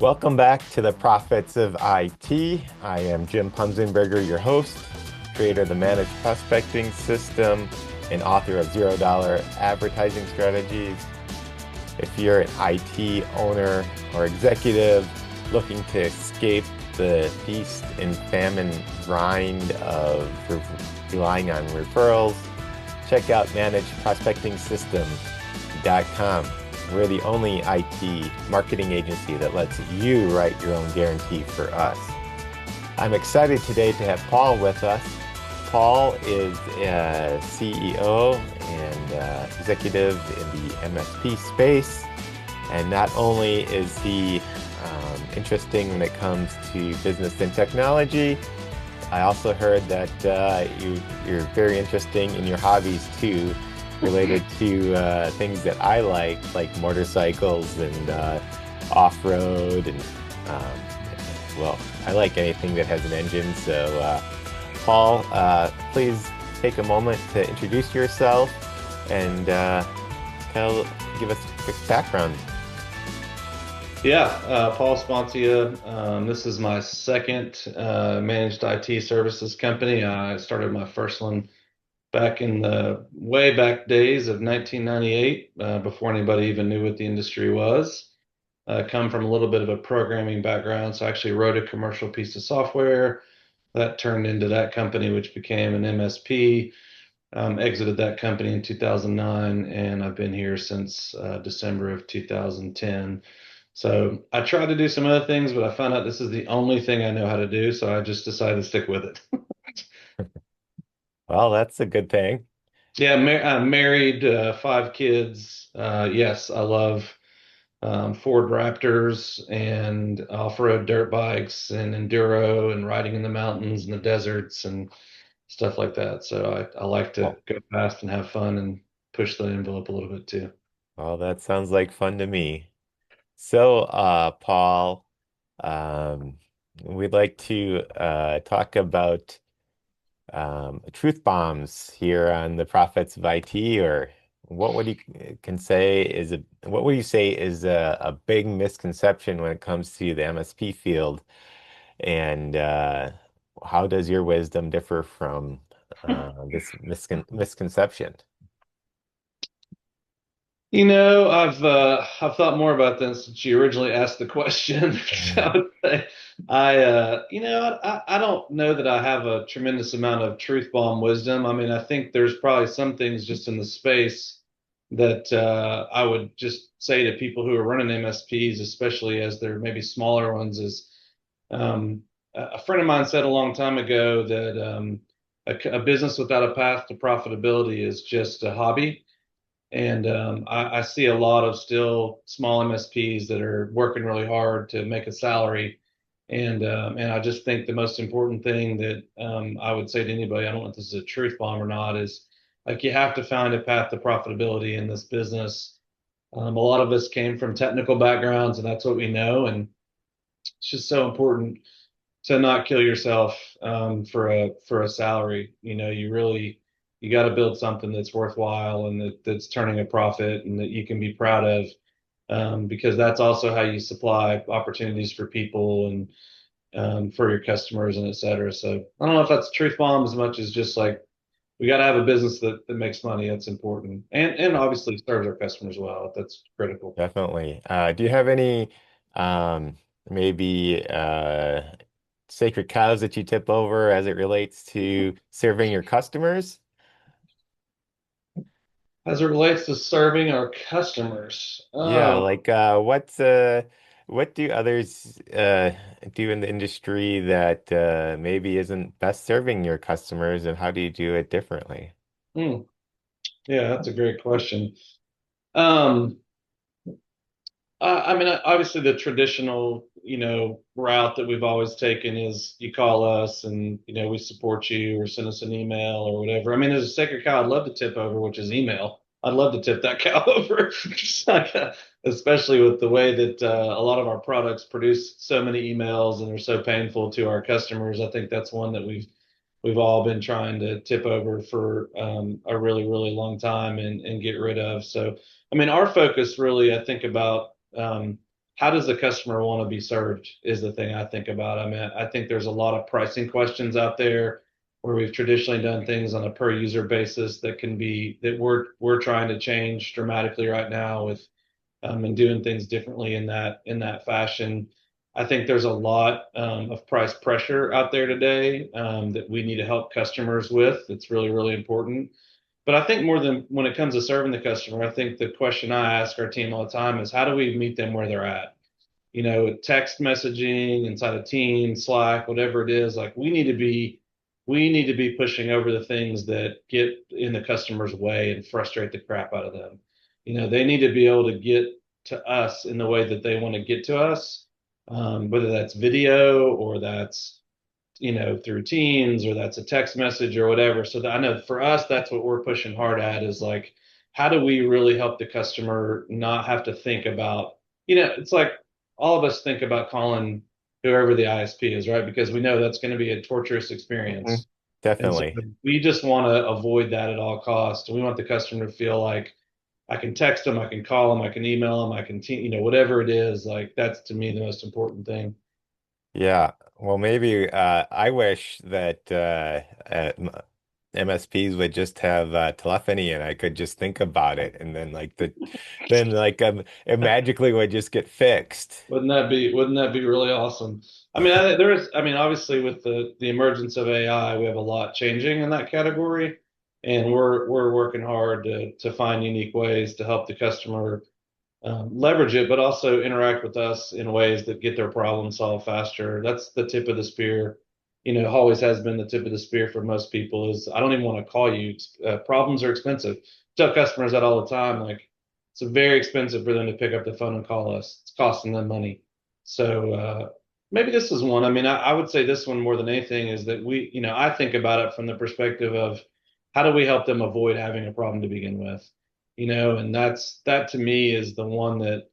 Welcome back to the Profits of IT. I am Jim Punzenberger, your host, creator of the Managed Prospecting System, and author of $0 Advertising Strategies. If you're an IT owner or executive looking to escape the feast and famine grind of relying on referrals, check out managedprospectingsystem.com. We're the only IT marketing agency that lets you write your own guarantee for us. I'm excited today to have Paul with us. Paul is a CEO and executive in the MSP space. And not only is he interesting when it comes to business and technology, I also heard that you're very interesting in your hobbies too, related to things that I like motorcycles and off-road and well, I like anything that has an engine. So Paul, please take a moment to introduce yourself and give us a quick background. Yeah, Paul Sponcia. This is my second managed IT services company. I started my first one back in the way back days of 1998, before anybody even knew what the industry was. I come from a little bit of a programming background, so I actually wrote a commercial piece of software that turned into that company, which became an MSP. Exited that company in 2009, and I've been here since December of 2010. So I tried to do some other things, but I found out this is the only thing I know how to do, so I just decided to stick with it. Well, that's a good thing. Yeah, I'm married, five kids. Yes, I love Ford Raptors and off-road dirt bikes and enduro and riding in the mountains and the deserts and stuff like that. So I like to Well, go fast and have fun and push the envelope a little bit too. well, that sounds like fun to me. So, Paul, we'd like to talk about truth bombs here on the Prophets of IT, or what would you can say is a what would you say is a big misconception when it comes to the MSP field, and how does your wisdom differ from this misconception? I've thought more about this since you originally asked the question. So I would say I don't know that I have a tremendous amount of truth bomb wisdom. I mean, I think there's probably some things just in the space that I would just say to people who are running MSPs, especially as they're maybe smaller ones, is a friend of mine said a long time ago that a business without a path to profitability is just a hobby. And I see a lot of still small MSPs that are working really hard to make a salary. And I just think the most important thing that I would say to anybody, I don't know if this is a truth bomb or not, is like you have to find a path to profitability in this business. A lot of us came from technical backgrounds, and that's what we know. And it's just so important to not kill yourself for a salary. You got to build something that's worthwhile and that's turning a profit and that you can be proud of, because that's also how you supply opportunities for people and for your customers and et cetera. So I don't know if that's truth bomb as much as just like we got to have a business that makes money. That's important and obviously serves our customers well. That's critical. Definitely. Do you have any um, maybe sacred cows that you tip over as it relates to serving your customers? As it relates to serving our customers, Yeah, like what do others do in the industry that maybe isn't best serving your customers, and how do you do it differently? hmm, yeah, that's a great question. Um, I mean, obviously, the traditional, route that we've always taken is you call us and, we support you or send us an email or whatever. I mean, there's a sacred cow I'd love to tip over, which is email. I'd love to tip that cow over, especially with the way that a lot of our products produce so many emails and they're so painful to our customers. I think that's one that we've all been trying to tip over for a really, really long time and get rid of. So, I mean, our focus really, I think about how does the customer want to be served is the thing I think about. I mean, I think there's a lot of pricing questions out there where we've traditionally done things on a per user basis that can be that we're trying to change dramatically right now with and doing things differently in that fashion. I think there's a lot of price pressure out there today that we need to help customers with. It's really, really important. But I think more than when it comes to serving the customer, I think the question I ask our team all the time is how do we meet them where they're at? You know, text messaging inside of Teams, Slack, whatever it is, like we need to be pushing over the things that get in the customer's way and frustrate the crap out of them. You know, they need to be able to get to us in the way that they want to get to us, whether that's video or that's through Teams or that's a text message or whatever. So that I know for us, that's what we're pushing hard at is like, how do we really help the customer not have to think about, it's like all of us think about calling whoever the ISP is, right? Because we know that's going to be a torturous Mhm. experience. And so Definitely. we just want to avoid that at all costs. We want the customer to feel like I can text them, I can call them, I can email them, I can, whatever it is, like that's to me the most important thing. Yeah. Well, maybe I wish that MSPs would just have telephony and I could just think about it and then it magically would just get fixed. Wouldn't that be really awesome? I mean, obviously with the emergence of AI, we have a lot changing in that category, and we're working hard to find unique ways to help the customer leverage it, but also interact with us in ways that get their problem solved faster. That's the tip of the spear. Always has been the tip of the spear for most people is I don't even want to call you. Problems are expensive. Tell customers that all the time. Like it's very expensive for them to pick up the phone and call us. It's costing them money. So maybe this is one. I mean, I would say this one more than anything is that I think about it from the perspective of how do we help them avoid having a problem to begin with? And that to me is the one that,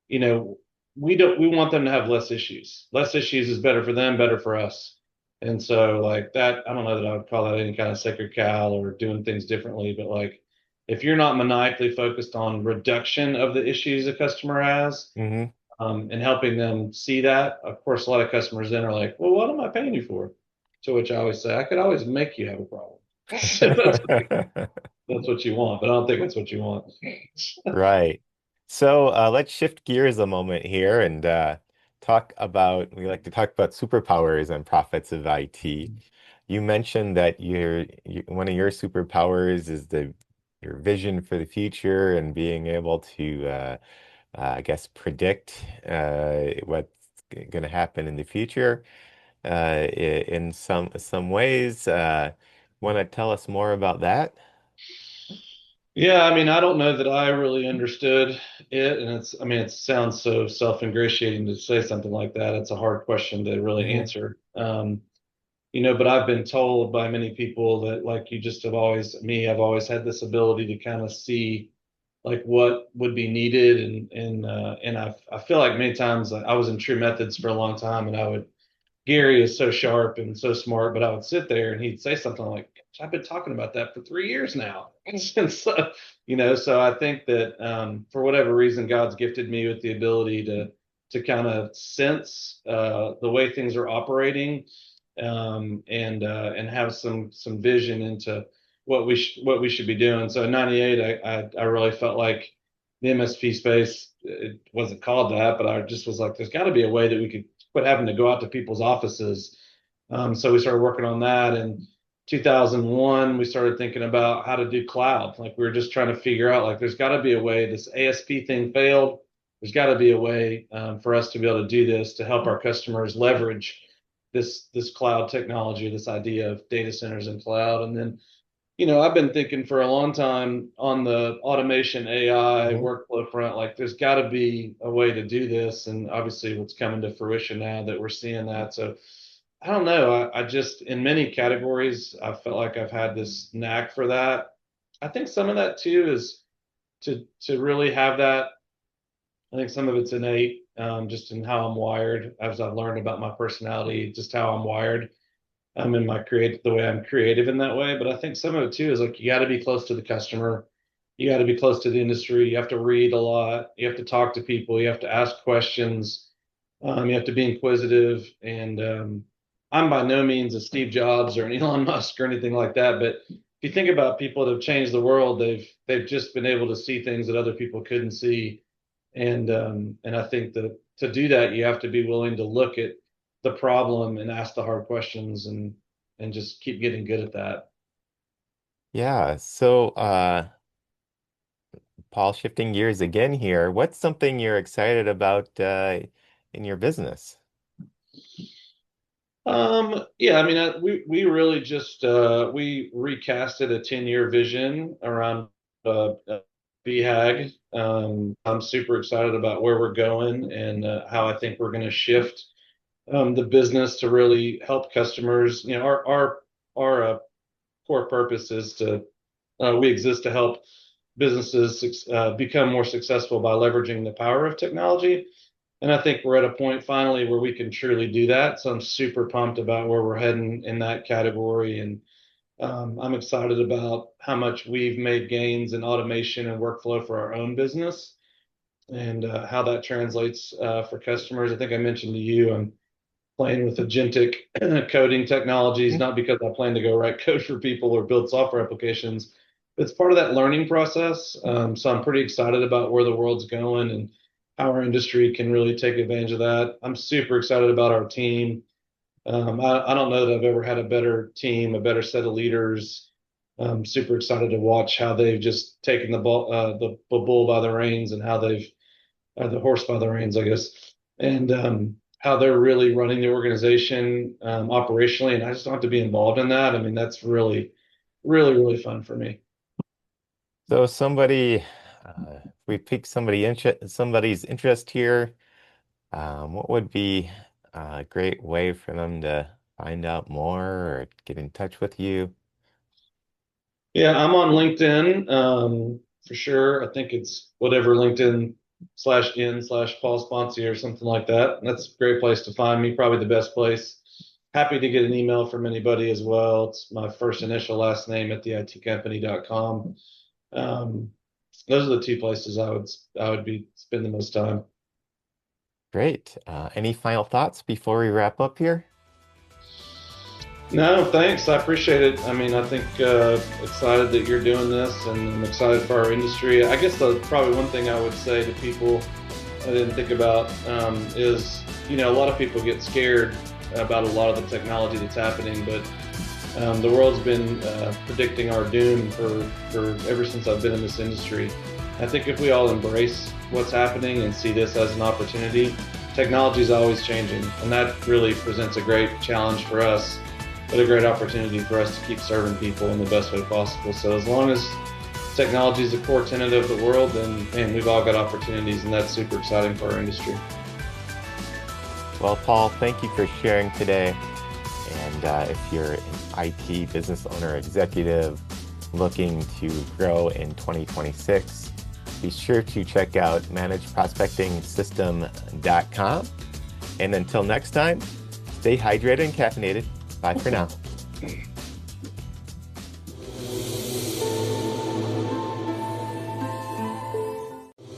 you know, we want them to have less issues. Less issues is better for them, better for us. And so like that, I don't know that I would call that any kind of sacred cow or doing things differently, but like if you're not maniacally focused on reduction of the issues a customer has, Hmm. and helping them see that, of course, a lot of customers then are like, well, what am I paying you for? To which I always say, I could always make you have a problem. That's what you want, but I don't think that's what you want. Right. So let's shift gears a moment here and we like to talk about superpowers and profits of IT. You mentioned that one of your superpowers is your vision for the future and being able to, I guess, predict what's going to happen in the future in some ways. Want to tell us more about that? Yeah, I mean, I don't know that I really understood it, and I mean, it sounds so self-ingratiating to say something like that. It's a hard question to really Hmm. answer. But I've been told by many people that, like you just have always, I've always had this ability to kind of see like what would be needed, and I feel like many times I was in True Methods for a long time, and I would Gary is so sharp and so smart, but I would sit there and he'd say something like, I've been talking about that for 3 years now. And so, so I think that for whatever reason, God's gifted me with the ability to kind of sense the way things are operating and have some vision into what we should be doing. So in '98, I really felt like the MSP space, it wasn't called that, but I just was like, there's got to be a way that we could quit having to go out to people's offices. So we started working on that. In 2001, we started thinking about how to do cloud. Like we were just trying to figure out, like, there's got to be a way. This ASP thing failed. There's got to be a way for us to be able to do this to help our customers leverage this cloud technology, this idea of data centers and cloud. And then I've been thinking for a long time on the automation AI Hmm. workflow front, like there's got to be a way to do this. And obviously what's coming to fruition now that we're seeing that. So I don't know. I just, in many categories, I felt like I've had this knack for that. I think some of that too is to really have that. I think some of it's innate, just in how I'm wired, as I've learned about my personality, just how I'm wired. I'm in my create the way I'm creative in that way. But I think some of it too is like you got to be close to the customer. you got to be close to the industry. You have to read a lot. You have to talk to people. You have to ask questions. You have to be inquisitive. And I'm by no means a Steve Jobs or an Elon Musk or anything like that. But if you think about people that have changed the world, they've just been able to see things that other people couldn't see. And I think that to do that, you have to be willing to look at the problem and ask the hard questions and just keep getting good at that. Yeah. So, Paul, shifting gears again here, what's something you're excited about in your business? Yeah, I mean, we really just we recasted a 10-year vision around BHAG. I'm super excited about where we're going and how I think we're going to shift the business to really help customers. You know, our core purpose is to we exist to help businesses become more successful by leveraging the power of technology. And I think we're at a point finally where we can truly do that. So I'm super pumped about where we're heading in that category. And I'm excited about how much we've made gains in automation and workflow for our own business and how that translates for customers. I think I mentioned to you, I'm playing with agentic coding technologies, Hmm? not because I plan to go write code for people or build software applications. It's part of that learning process. So I'm pretty excited about where the world's going and how our industry can really take advantage of that. I'm super excited about our team. I don't know that I've ever had a better team, a better set of leaders. I'm super excited to watch how they've just taken the bull by the reins and how they've the horse by the reins, I guess, and how they're really running the organization operationally. And I just don't have to be involved in that. I mean, that's really, really, really fun for me. So somebody, we pique somebody's interest here. What would be a great way for them to find out more or get in touch with you? Yeah, I'm on LinkedIn for sure. I think it's whatever LinkedIn/in/Paul Sponcia or something like that. That's a great place to find me, probably the best place. Happy to get an email from anybody as well. It's my first initial last name at theitcompany.com. Um, those are the two places I would be spend the most time. Great. Any final thoughts before we wrap up here? No, thanks. I appreciate it. I mean, I think excited that you're doing this, and I'm excited for our industry. I guess probably one thing I would say to people I didn't think about is, a lot of people get scared about a lot of the technology that's happening, but the world's been predicting our doom for ever since I've been in this industry. I think if we all embrace what's happening and see this as an opportunity, technology is always changing, and that really presents a great challenge for us, but a great opportunity for us to keep serving people in the best way possible. So as long as technology is a core tenet of the world, then man, we've all got opportunities, and that's super exciting for our industry. Well, Paul, thank you for sharing today. And if you're an IT business owner executive looking to grow in 2026, be sure to check out managedprospectingsystem.com. And until next time, stay hydrated and caffeinated. Bye for now.